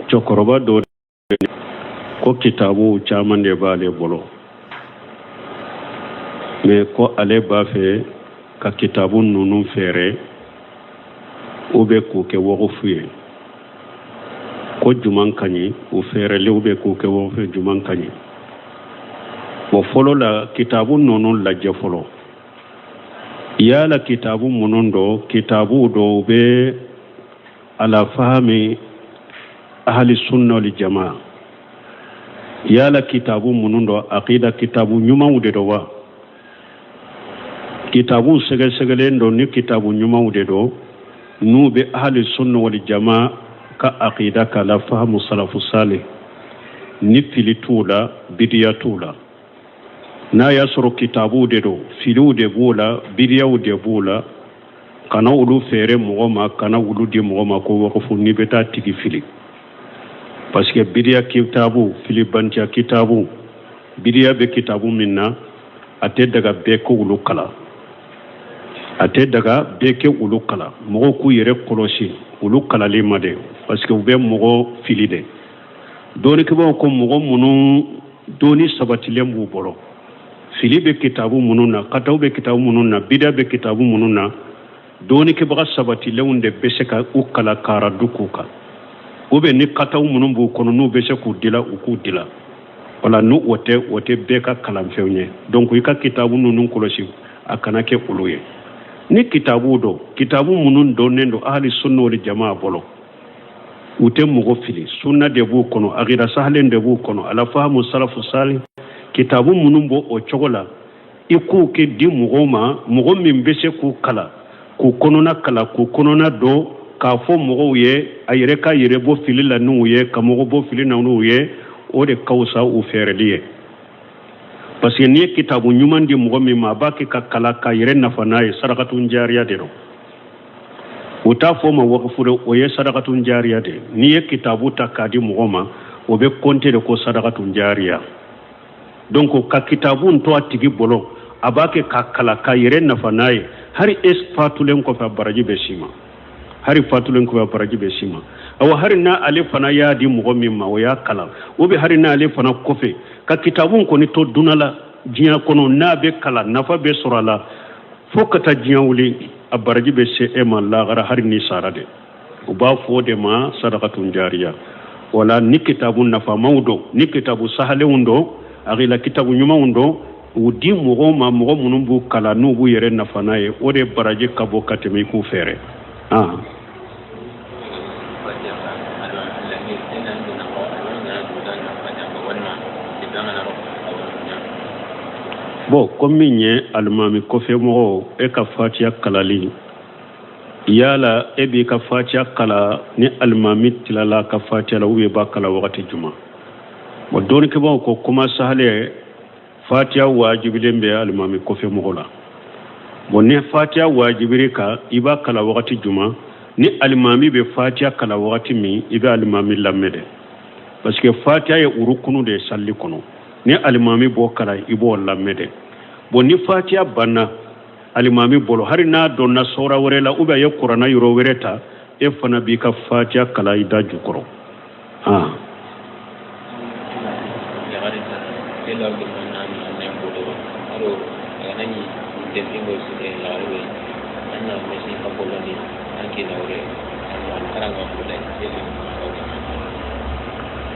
cɔkɔrɔba dɔ ko kitabu caman de b'ale bolo mais ko ale b'a fɛ ka kitabu ninnu fɛɛrɛ ou bien k'u kɛ wɔgɔfu ye ko juman ka ɲi u fɛɛrɛlen ou bien k'u kɛ wɔgɔfu ye juman ka ɲi bon fɔlɔ la kitabu ninnu lajɛ fɔlɔ yala kitabu minnu dɔ kitabu dɔ bɛ ala fahami ahli sunna wal jamaa yala kitabu minnu dɔ aqida kitabu ɲumanw de dɔ wa kitabu sɛgɛsɛgɛlen dɔ ni kitabu ɲumanw de dɔ n'u bɛ ahli sunna wal jamaa ka aqida ka la fahamu salafu salih ni fili t'u la bidiya t'u la n'a y'a sɔrɔ kitabu de do filiw de b'o la bidiyaw de b'o la kana olu fɛɛrɛ mɔgɔ ma kana olu di mɔgɔ ma ko waqfu ni bɛ taa tigi fili parce que bidiya kitabu fili bantiya kitabu bidiya bɛ kitabu min na a tɛ daga bɛɛ ko olu kala a tɛ daga bɛɛ kɛ olu kala mɔgɔw k'u yɛrɛ kɔlɔsi olu kalalen ma dɛ parce que u bɛ mɔgɔ fili dɛ dɔɔnikɛbaw ko mɔgɔ minnu dɔɔni sabatilen b'u bolo fili bɛ kitabu minnu na kataw bɛ kitabu minnu na bidiya bɛ kitabu minnu na dɔɔnikɛbaga sabatilenw de bɛ se ka u kala k'ara du k'u kan ou bien ni kataw minnu b'u kɔnɔ n'u bɛ se k'u dila u k'u dila wala n'u o tɛ bɛɛ ka kalanfɛnw ye donc i ka kitabu ninnu kɔlɔsi a kana kɛ olu ye ni kitabu dɔ kitabu minnu dɔnnen don ahli sunna wal jamaa bolo u tɛ mɔgɔ fili sunna de b'u kɔnɔ aqida sahalen de b'u kɔnɔ ala fahamu salafu salih kitabu minnu b'o o cogo la i k'u kɛ di mɔgɔw ma mɔgɔ min bɛ se k'u kala k'u kɔnɔna kala k'u kɔnɔna dɔn k'a fɔ mɔgɔw ye a yɛrɛ ka yɛrɛ bɔ fili la n'u ye ka mɔgɔ bɔ fili na n'u ye o de ka fisa u fɛɛrɛli ye parce que n'i ye kitabu ɲuman di mɔgɔ min ma a b'a kɛ ka kala ka yɛrɛ nafa n'a ye sarakatun jariya de don u t'a fɔ ma waqfu de o ye sarakatun jariya de n'i ye kitabu ta k'a di mɔgɔ ma o bɛ compter de ko sarakatun jariya donc ka kitabu to a tigi bolo a b'a kɛ ka kala ka yɛrɛ nafa n'a ye hari fatulen kɔfɛ a baraji bɛ s'i ma hari fatulen kɔfɛ a baraji bɛ s'i ma awa hari n'a ale fana y'a di mɔgɔ min ma o y'a kalan ou bien hari n'ale fana kɔfɛ ka kitabu kɔni to duna la diɲɛ kɔnɔ n'a bɛ kalan nafa bɛ sɔrɔ a la fo ka taa diɲɛ wuli a baraji bɛ se e ma lahara hari ni sara de u b'a fɔ o de ma sadakatun jariya wala ni kitabu nafamaw dɔn ni kitabu sahalenw dɔn aqida kitabu ɲumanw dɔn u di mɔgɔw ma mɔgɔ minnu b'u kalan n'u b'u yɛrɛ nafa n'a ye o de baraji ka bɔ ka tɛmɛ i k'u fɛɛrɛ bon comme min ye alimami kɔfɛ mɔgɔw e ka fatiya kalali yala e b'i ka fatiya kala ni alimami tilala ka fatiya la ou bien b'a kala wagati juma bon dɔɔnikɛbaw ko kuma sahale fatiya wajibilen bɛ alimami kɔfɛ mɔgɔ la bon ni fatiya wajibiri kan i b'a kala wagati juma ni alimami bɛ fatiya kala wagati min i bɛ alimami lamɛn dɛ parce que fatiya ye urukunu de ye salli kɔnɔ ni alimami b'o kala i b'o lamɛn dɛ bon ni fatiya banna alimami bolo hari n'a dɔnna sɔra wɛrɛ la ou bien a ye kuranna yɔrɔ wɛrɛ ta e fana b'i ka fatiya kala i da jukɔrɔ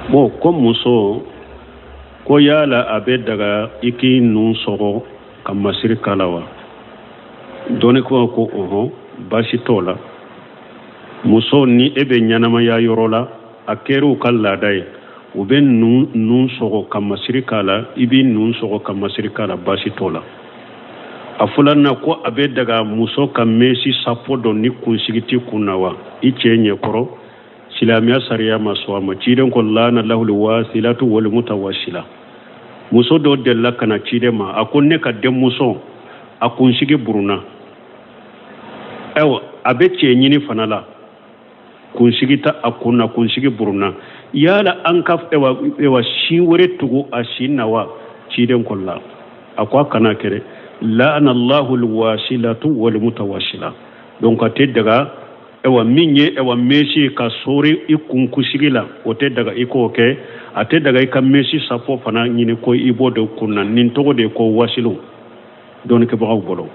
bon ko muso ko yala a bɛ daga i k'i nun sɔgɔ ka masiri kala wa dɔɔnikɛbaw ko baasi t'o la muso ni e bɛ ɲɛnamaya yɔrɔ la a kɛr'u ka laada ye u bɛ nun sɔgɔ ka masiri k'a la i b'i nun sɔgɔ ka masiri k'a la baasi t'o la a filanan ko a bɛ daga muso ka mesi sapo dɔ ni kunsigi t'i kun na wa i cɛ ɲɛkɔrɔ silamɛya sariya ma sɔn a ma ciden ko laana lahul wasilatu wal mutawasila muso dɔ delila ka na ciden ma a ko ne ka denmuso a kunsigi buruna ayiwa a bɛ cɛ ɲini fana la kunsigi ta a kun na kunsigi buruna yala an ka si wɛrɛ tugu a si na wa ciden ko la a ko a kana kɛrɛ laana lahul wasilatu wal mutawasila donc a tɛ daga ewa minye ewa meshi ka sori i kunkusigila o te daga i ko ke ate daga i ka meshi safo fana nyini ko i bo de kunna nin togo de ko wasilu don ke bagaw bolo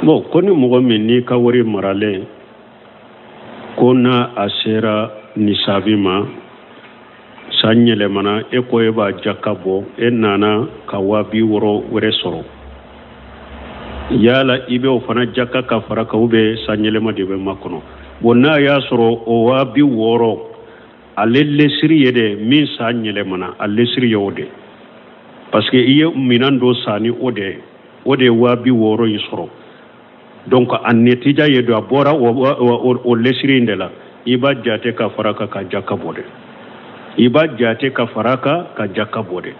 bon koni mogo min ni ka wari marale ko na a sera nisabi ma san yɛlɛmana e ko e b'a jaka bɔ e nana ka 60 wɛrɛ sɔrɔ yala i bɛ o fana jaka ka fara ka ube san yɛlɛma de bɛ makɔnɔ bon n'a y'a sɔrɔ o 60 ale lesiri ye de min san yɛlɛmana a lesiri ye o de parce que i ye minan dɔ sani o de ye 60 yi sɔrɔ donc a netija ye do a bɔra o lesiri in de la i b'a jate ka fara ka jaka bɔ de i b'a jate ka fara ka jaka bɔ de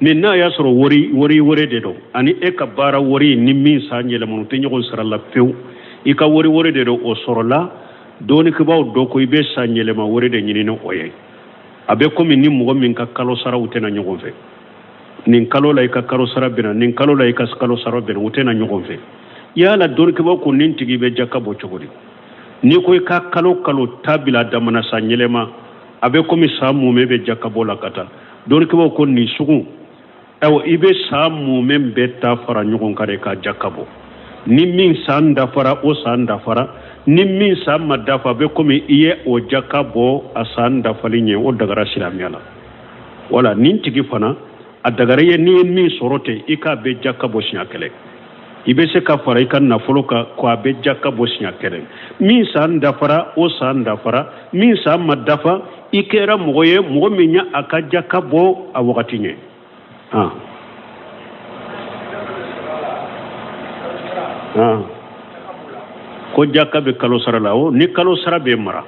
mais n'a y'a sɔrɔ wari wɛrɛ de don ani e ka baara wari ni min san yɛlɛmana tɛ ɲɔgɔn sara la pewu i ka wari de don o sɔrɔla dɔɔni kibaw dɔ ko i bɛ san yɛlɛma wari de ɲini ni o ye a bɛ komi ni mɔgɔ min ka kalo sara u tɛna ɲɔgɔn fɛ nin kalo la i ka kalo sara bɛna nin kalo la i ka kalo sara bɛna u tɛna ɲɔgɔn fɛ yala dɔɔni kibaw ko nin tigi bɛ jaka bɔ cogo di ni ko i ka kalo ta bila damana san yɛlɛma a bɛ komi san mumɛ bɛ jaka bɔ la ka taa dɔɔni kibaw ko nin sugu aw i bɛ san mumɛ bɛɛ ta fara ɲɔgɔn kan de ka jaka bɔ ni min san dafara o san dafara ni min san ma dafa a bɛ komi i ye o jaka bɔ a san dafali ɲɛ o dagara silamɛya la wala nin tigi fana a dagara ye ni ye min sɔrɔ ten i k'a bɛ jaka bɔ siɲɛ kelen i bɛ se ka fara i ka nafolo kan ko a bɛ jaka bɔ siɲɛ kelen min san dafara o san dafara min san ma dafa i kɛra mɔgɔ ye mɔgɔ min ye a ka jaka bɔ a wagati ɲɛ ko jaka bɛ kalo sara la o ni kalo sara bɛ mara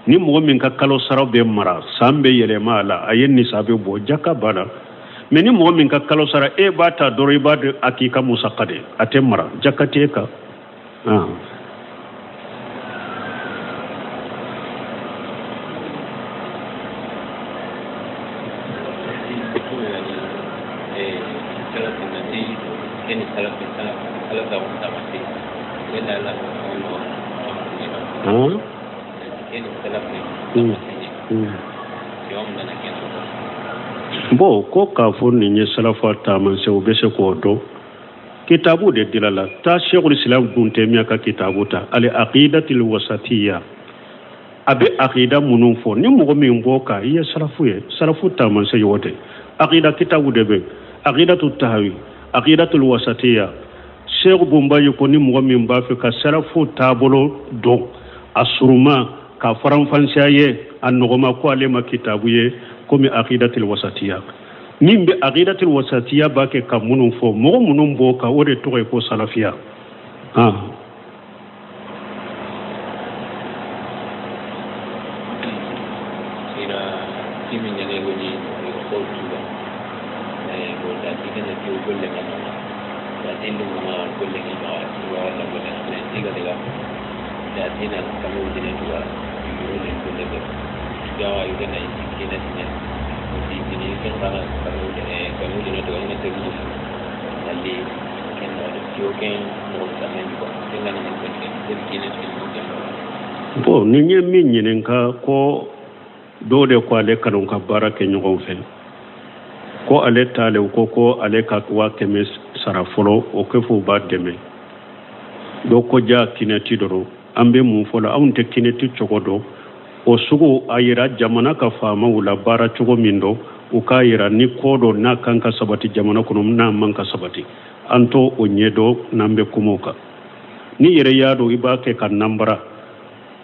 ni mɔgɔ min ka kalo sara bɛ mara san bɛ yɛlɛma a la a ye nisabi bɔ jaka b'a la mais ni mɔgɔ min ka kalo sara e b'a ta dɔrɔn i b'a de a k'i ka musaka de a tɛ mara jaka t'e kan bon ko k'a fɔ nin ye salafa taamanse u bɛ se k'o dɔn kitabu de dira la taa sheikhul islam dun tɛ min ka kitabu ta al aqidatul wasatiyya a bɛ aqida minnu fɔ ni mɔgɔ min b'o kan i ye salafu taamanse y'o de aqida kitabu de bɛ aqidatu tahawi aqidatul wasatiyya sheikh Bumbayi ko ni mɔgɔ min b'a fɛ ka salafu taabolo dɔn a suruma ka faranfasiya ye a nɔgɔma ko ale ma kitabu ye komi aqidatul wasatiyya min bɛ aqidatul wasatiyya b'a kɛ ka minnu fɔ mɔgɔ minnu b'o kan o de tɔgɔ ye ko salafiya bon ni ye min ɲininka ko dɔw de ko ale kanu ka baara kɛ ɲɔgɔn fɛ ko ale t'ale ko ale ka 100 sara fɔlɔ o kɛ fo b'a dɛmɛ dɔw ko ja kinɛti dɔrɔn an bɛ mun fɔ la anw tɛ kinɛti cogo dɔn o sugu a yira jamana ka faamaw la baara cogo min dɔn u k'a yira ni ko dɔ n'a kan ka sabati jamana kɔnɔ n'a man ka sabati an to o ɲɛ dɔn n'an bɛ kuma o kan ni yɛrɛ y'a dɔn i b'a kɛ ka nanbara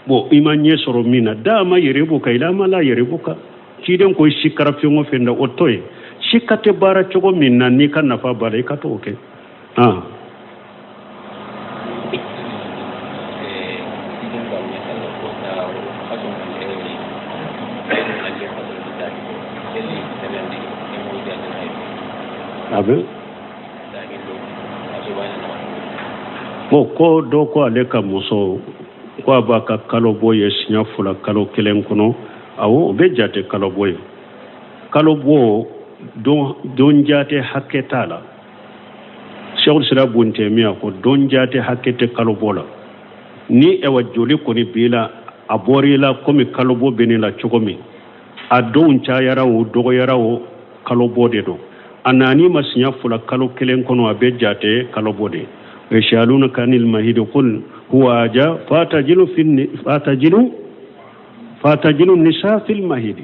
bon i ma ɲɛ sɔrɔ min na da ma yɛrɛ b'o kan i ma la yɛrɛ b'o kan ciden ko si kɛra fɛn o fɛn na o to ye si ka tɛ baara cogo min na n'i ka nafa b'a la i ka t'o kɛ Bo ko do ko ale ka muso ko aba ka kalo boye sinya fula kalo kelen kono awo be jate kalo boye kalo bo don jate haketala shawul sira bunte miya ko don jate hakete kalo bola ni ewa joli ko ni bila aborila komi kalo bo benila chogomi a don chayara o dogo yara o kalo bode do anani masinya fula kalo kelen kono abe jate kalo bode يشالونك عن المهيد قل هو أجا فاتجلوا النساء في المهيد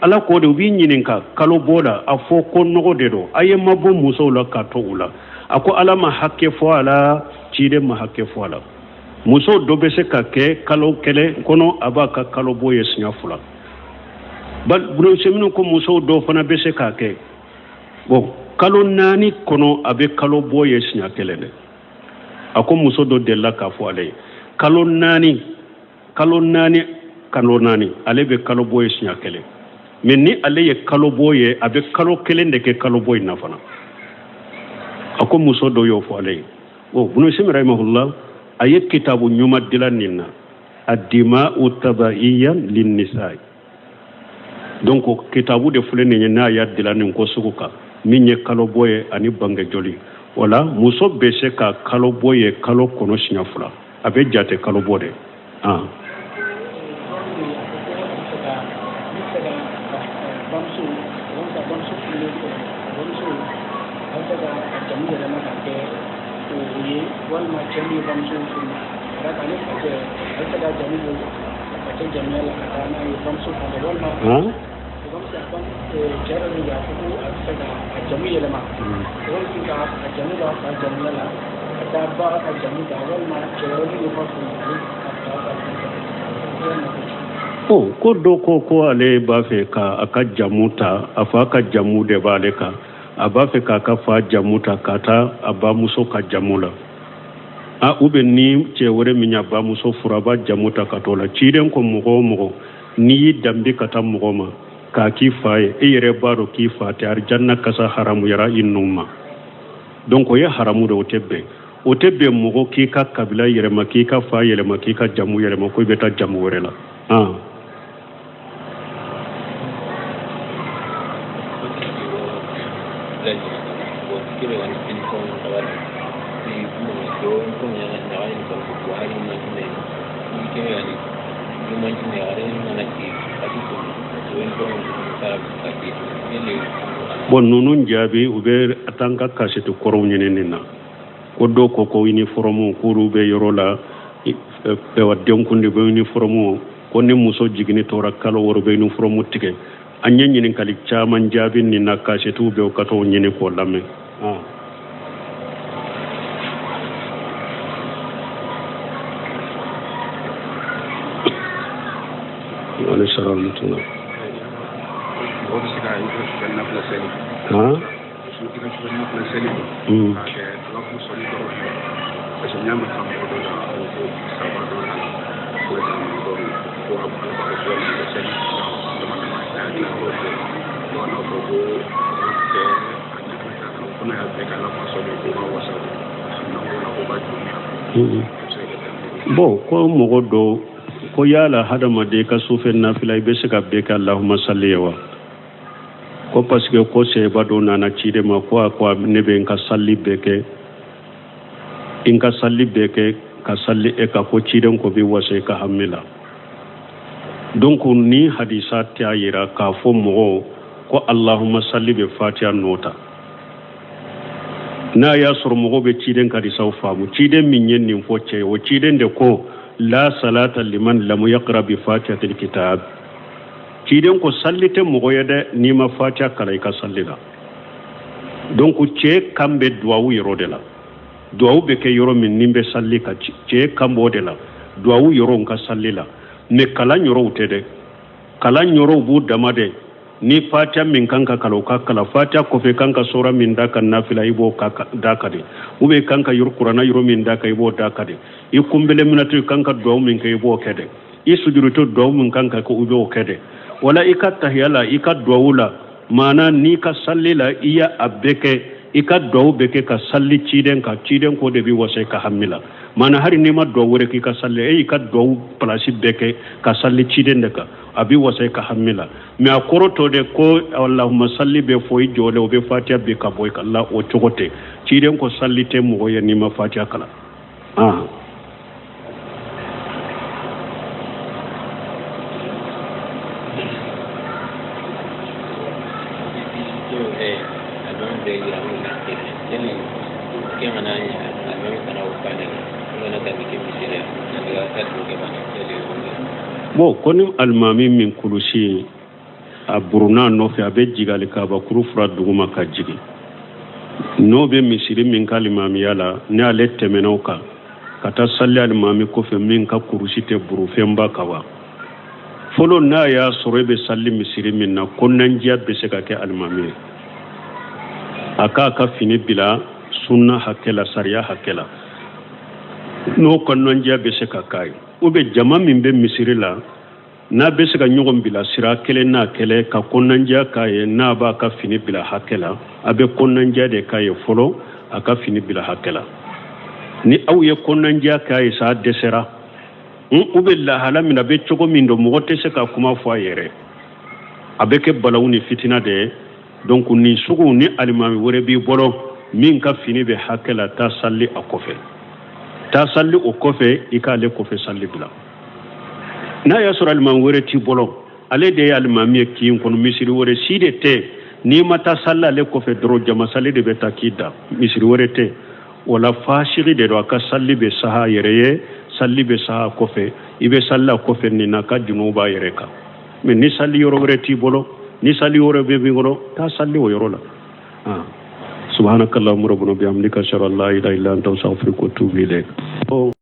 ala ko de bi nyininka kalo bola afo ko nogo de do aye mabo muso la kato ula ako ala ma hakke fo ala cide ma hakke fo ala muso do be se ka ke kalo kele kono abaka kalo boye sinya fula bal buno semino ko muso do fana be se ka ke bon kalo nani kono abe kalo boye sinya kele de ako muso do della ka fo ale kalo nani ale be kalo boye sinya kele mais ni ale ye kalo boye abe kalo kele de ke kalo boye na fana ako muso do yo fo ale o bunu simra rahimahullah ayat kitabu nyuma dilanina ad-dima'u tabaiyan lin-nisa'i donc kitabu de fulene na ayat dilanin ko sukuka minye kalo boye ani bange joli wala muso bese ka kalo boye kalo kono sinya fula abe jate kalo bode ko do ko ale ba fe ka aka jamuta afa ka jamu de bale ka aba fe ka ka fa jamuta kata aba muso ka jamula a ube ni ce wore minya ba muso furaba jamuta katola ciden ko mugo ni dambi kata mugo ma ka ki faye e yere baro ki fate ar janna kasa haramu yara innuma donc ya haramu do otebbe mugo ki ka kabila yere ma ki ka fa yere ma ki ka jamu yere ma ko beta jamu wore la bon nunun jabi ube atanga kasete koro nyenena ko do ko uniforme kuru be yorola be wadden kunde be uniforme ko ne muso jigini tora kala woro be uniforme tike anya nyin kali chaman jabi ni na kasete ube o kato nyene ko lamme wala sharal mutuna bon ko mogo do ko yala hadama de ka sufen nafila be se ka be ka allahumma salli wa ko parce que ko se bado nana cide ma ko nebe nka salli beke inka salli beke ka salli e ka ko cide ko bi wase ka hamila donc ni hadisa ta yira ka fo mo ko allahumma salli be fatiha nota na ya sur mo be cide ka di sawfa mu cide min yen nin fo ce o cide de ko la salata liman lam yaqra bi fatihatil kitab ciden ko sallite mogo yede ni ma fatiha kala ka sallida donc ce kambe duwawu yoro de la duwawu be ke yoro min nimbe salli ka ce kambo de la duwawu yoro ka sallila ne kala yoro utede kala yoro bu damade ni fatiha min kanka kala fatiha ko fe kanka sura min daka nafila ibo ka daka de ube kanka yor qur'ana yoro min daka ibo daka de i kumbele minatu kanka duwawu min ka ibo kede i sujudu to duwawu min kanka ko ube o kede wala ika tahiyala ika duwawula mana ni ka salli la iya abeke ika do beke ka salli ciden ko de bi wase ka hamila mana hari ni ma do wore ki ka salli ika do place beke ka salli ciden de ka abi wase ka hamila mi akoro to de ko allahumma salli be foyi jole o be fatiha be ka boy kala o chogote ciden ko salli te mo ya ni ma fatiha kala bo koni almami min kulusi a buruna nofe a be jigali ka ba kuru fura duguma ka jigi no be misiri min ka almami yala ne ale temenaw kan ka ta salli almami kofe min ka kurusi te buru femba kawa folo na ya soro be salli misiri min na konnanjiya be se ka ke almami aka ka fini bila sunna hakela sariya hakela no konnanjiya be se ka kai ube jama min be misiri la na be se ka ɲɔgɔn bila sira kelen n'a kɛlɛ ka konnandiya k'a ye n'a b'a ka fini bila hakɛ la a bɛ konnandiya de k'a ye fɔlɔ a ka fini bila hakɛ la ni aw ye konnandiya k'a ye sa dɛsɛra ube lahala min a bɛ cogo min don mɔgɔ tɛ se ka kuma fɔ a yɛrɛ a bɛ kɛ balawu ni fitina de ye donc ni sugu ni alimami wɛrɛ b'i bolo min ka fini bɛ hakɛ la taa salli a kɔfɛ taa salli o kɔfɛ i k'ale kɔfɛ salli bila n'a y'a sɔrɔ alimami wɛrɛ t'i bolo ale de ye alimami ye k'i kɔnɔ misiri wɛrɛ si de tɛ n'i ma taa salli ale kɔfɛ dɔrɔn jama salli de bɛ taa k'i da misiri wɛrɛ tɛ wala fasiri de don a ka salli bɛ saha a yɛrɛ ye salli bɛ saha a kɔfɛ i bɛ salli a kɔfɛ nin na ka junuw b'a yɛrɛ kan mais ni salli yɔrɔ wɛrɛ t'i bolo ni salli yɔrɔ bɛ min kɔnɔ taa salli o yɔrɔ la subhanakallahumma rabbana bihamdika ashhadu an la ilaha illa anta astaghfiruka wa atubu ilayk